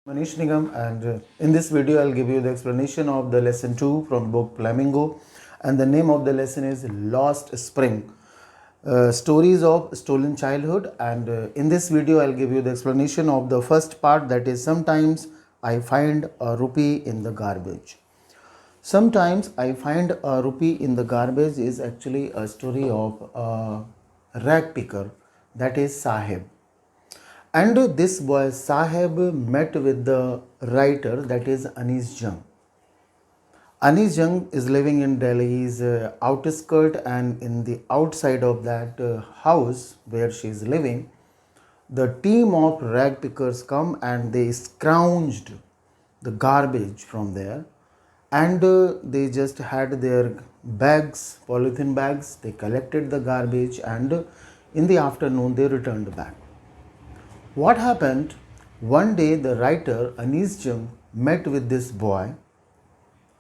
Manish Nigam, and in this video I'll give you the explanation of the lesson 2 from book Flamingo, and the name of the lesson is Lost Spring, stories of stolen childhood. And in this video I'll give you the explanation of the first part, that is sometimes I find a rupee in the garbage. Sometimes I find a rupee in the garbage is actually a story of a rag picker, that is Sahib. And this boy Sahib met with the writer, that is Anis Jung. Anis Jung is living in Delhi's outskirt, and in the outside of that house where she is living, the team of rag pickers come and they scrounged the garbage from there, and they just had their bags, polythene bags. They collected the garbage, and in the afternoon they returned back. What happened? One day the writer Anis Jung met with this boy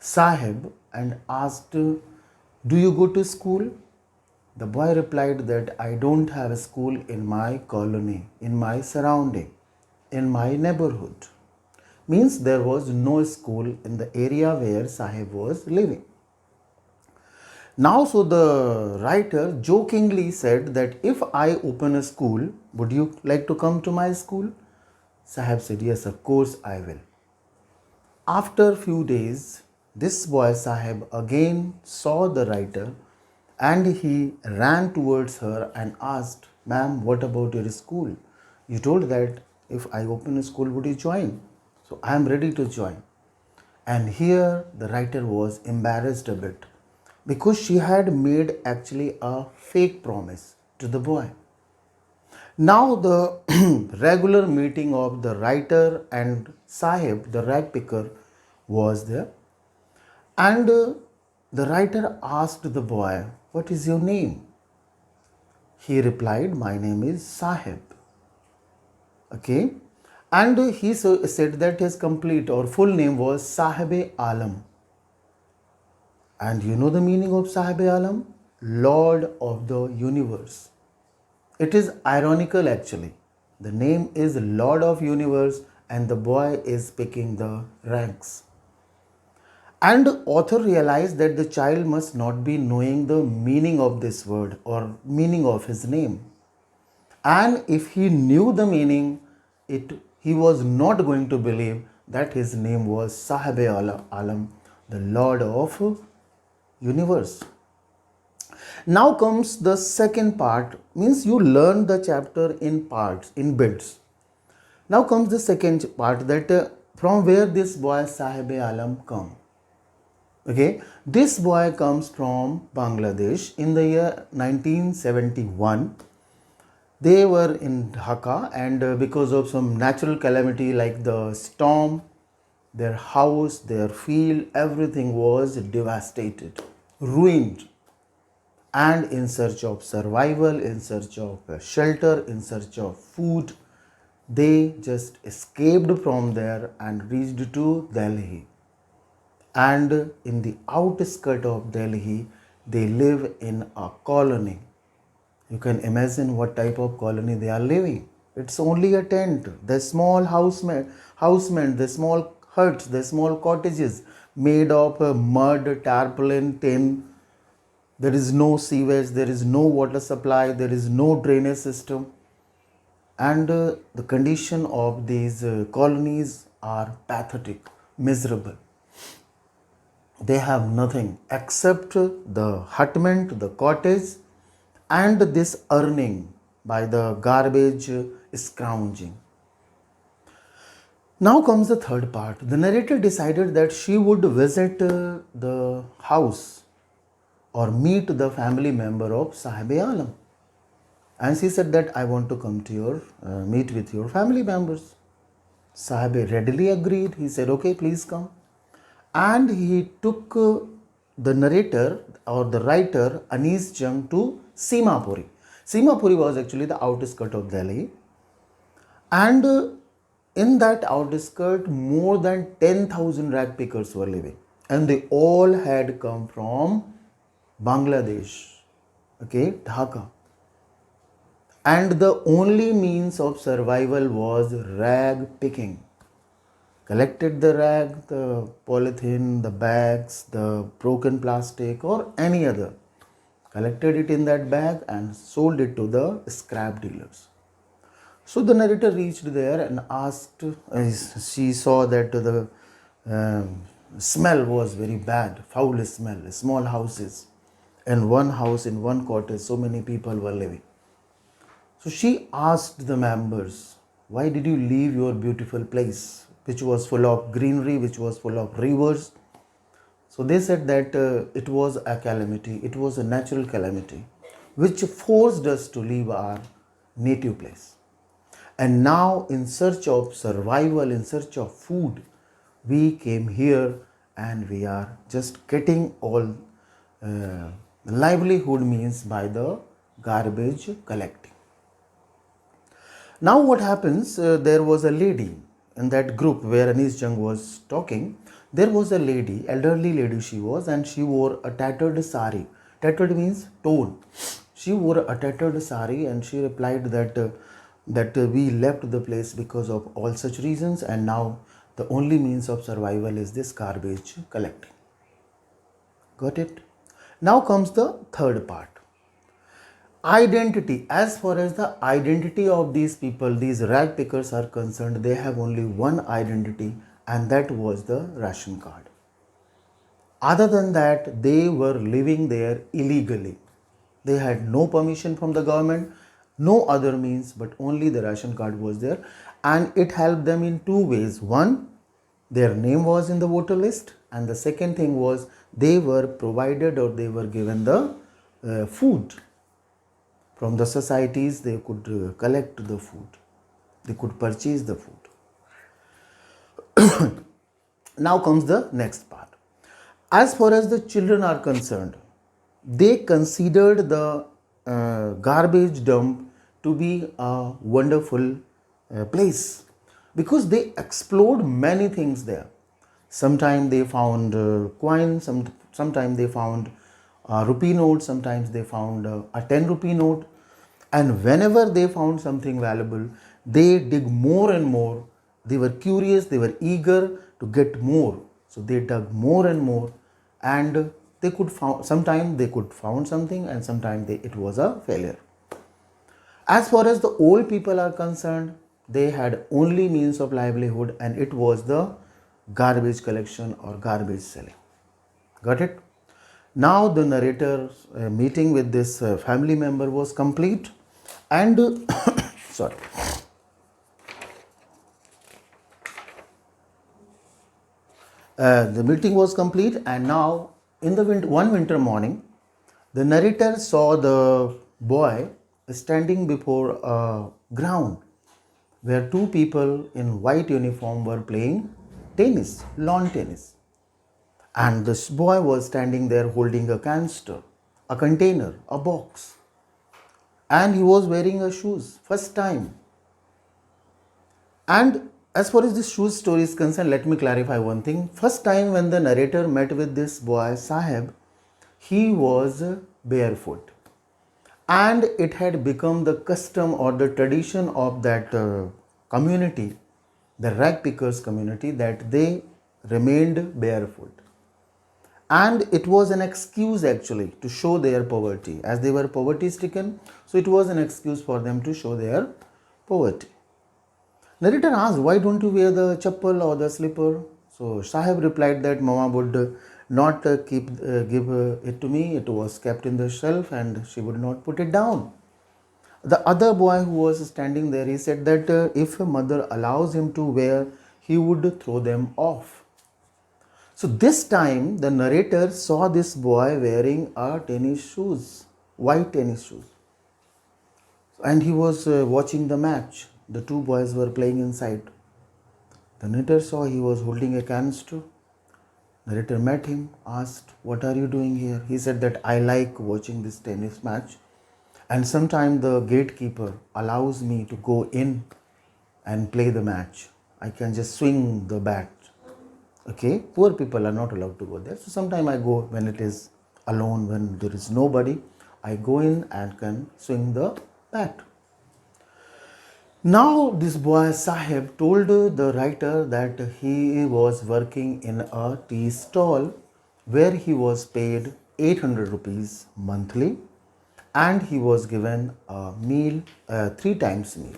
Sahib and asked, "Do you go to school?" The boy replied that I don't have a school in my colony, in my surrounding, in my neighborhood. Means there was no school in the area where Sahib was living. Now, so the writer jokingly said that if I open a school, would you like to come to my school? Sahib said, yes, of course I will. After few days, this boy Sahib again saw the writer and he ran towards her and asked, ma'am, what about your school? You told that if I open a school, would you join? So I am ready to join. And here the writer was embarrassed a bit because she had made actually a fake promise to the boy. Now the regular meeting of the writer and Sahib, the rag picker, was there, and the writer asked the boy, what is your name? He replied, my name is Sahib. Okay, and he said that his complete or full name was Sahib Alam. And you know the meaning of Sahib Alam? Lord of the universe. It is ironical actually. The name is Lord of Universe and the boy is picking the ranks. And author realized that the child must not be knowing the meaning of this word or meaning of his name. And if he knew the meaning, he was not going to believe that his name was Sahib Alam, the Lord of Universe. Now comes the second part, means you learn the chapter in parts, in bits. Now comes the second part, that from where this boy Sahib Alam come. Okay, this boy comes from Bangladesh in the year 1971. They were in Dhaka, and because of some natural calamity like the storm, their house, their field, everything was devastated, ruined, and in search of survival, in search of shelter, in search of food, they just escaped from there and reached to Delhi. And in the outskirts of Delhi, they live in a colony. You can imagine what type of colony they are living. It's only a tent, the small housements, the small huts, the small cottages made of mud, tarpaulin, tin. There is no sewage, there is no water supply, there is no drainage system. And the condition of these colonies are pathetic, miserable. They have nothing except the hutment, the cottage, and this earning by the garbage scrounging. Now comes the third part. The narrator decided that she would visit the house or meet the family member of Sahib Alam. And she said that I want to come to your meet with your family members. Sahib readily agreed. He said, okay, please come. And he took the narrator or the writer Anis Jung to Simapuri. Simapuri was actually the outskirt of Delhi. And in that outskirt, more than 10,000 rag pickers were living. And they all had come from Bangladesh, okay, Dhaka. And the only means of survival was rag picking. collected the rag, the polythene, the bags, the broken plastic, or any other, collected it in that bag and sold it to the scrap dealers. So the narrator reached there and asked, she saw that the smell was very bad, foul smell, small houses. In one house, in one cottage, so many people were living. So she asked the members, why did you leave your beautiful place, which was full of greenery, which was full of rivers? So they said that it was a calamity, it was a natural calamity, which forced us to leave our native place. And now, in search of survival, in search of food, we came here and we are just getting all livelihood means by the garbage collecting. Now what happens, there was a lady in that group where Anis Jung was talking. There was a lady, elderly lady she was, and she wore a tattered sari. Tattered means torn. She wore a tattered sari and she replied that we left the place because of all such reasons, and now the only means of survival is this garbage collecting. Got it? Now comes the third part. Identity. As far as the identity of these people, these rag pickers are concerned, they have only one identity, and that was the ration card. Other than that, they were living there illegally. They had no permission from the government, no other means, but only the ration card was there, and it helped them in two ways. One, their name was in the voter list, and the second thing was they were provided or they were given the food. From the societies, they could collect the food, they could purchase the food. Now comes the next part. As far as the children are concerned, they considered the garbage dump to be a wonderful place because they explored many things there. Sometimes they found coins, sometimes they found rupee note, sometimes they found a 10 rupee note, and whenever they found something valuable, they dig more and more. They were curious, they were eager to get more, so they dug more and more, and they could found, sometimes they could found something, and sometimes it was a failure. As far as the old people are concerned, they had only means of livelihood, and it was the garbage collection or garbage selling. Got it? Now the narrator's meeting with this family member was complete, and sorry. The meeting was complete, and now in the one winter morning, the narrator saw the boy standing before a ground where two people in white uniform were playing tennis, lawn tennis. And this boy was standing there holding a canister, a container, a box. And he was wearing a shoes, first time. And as far as this shoes story is concerned, let me clarify one thing. First time when the narrator met with this boy, Sahib, he was barefoot. And it had become the custom or the tradition of that community, the rag pickers community, that they remained barefoot. And it was an excuse actually to show their poverty, as they were poverty stricken. So it was an excuse for them to show their poverty. Narrator asked, why don't you wear the chappal or the slipper? So Sahib replied that Mama would not give it to me. It was kept in the shelf and she would not put it down. The other boy who was standing there, he said that if a mother allows him to wear, he would throw them off. So this time the narrator saw this boy wearing a tennis shoes, white tennis shoes. And he was watching the match. The two boys were playing inside. The narrator saw he was holding a canister. Narrator met him, asked, what are you doing here? He said that I like watching this tennis match, and sometimes the gatekeeper allows me to go in and play the match. I can just swing the bat. Okay, poor people are not allowed to go there. So sometimes I go when it is alone, when there is nobody, I go in and can swing the bat. Now, this boy Sahib told the writer that he was working in a tea stall where he was paid 800 rupees monthly and he was given a meal, three times meal.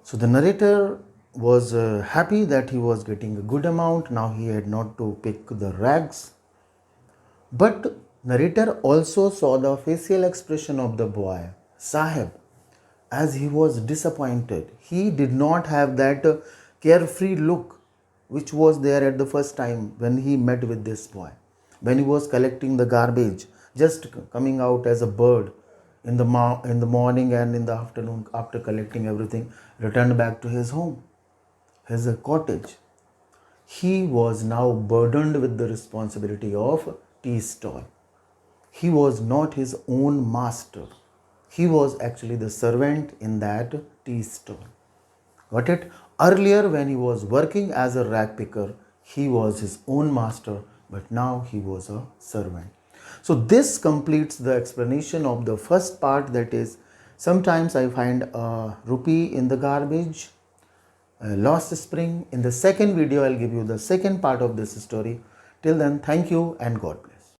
So the narrator was happy that he was getting a good amount. Now he had not to pick the rags. But narrator also saw the facial expression of the boy, Sahib, as he was disappointed. He did not have that carefree look which was there at the first time when he met with this boy. When he was collecting the garbage, just coming out as a bird in in the morning and in the afternoon after collecting everything, returned back to his home, his cottage. He was now burdened with the responsibility of tea stall. He was not his own master. He was actually the servant in that tea stall. Got it? Earlier, when he was working as a rag picker, he was his own master, but now he was a servant. So, this completes the explanation of the first part, that is, sometimes I find a rupee in the garbage, a lost spring. In the second video, I'll give you the second part of this story. Till then, thank you and God bless.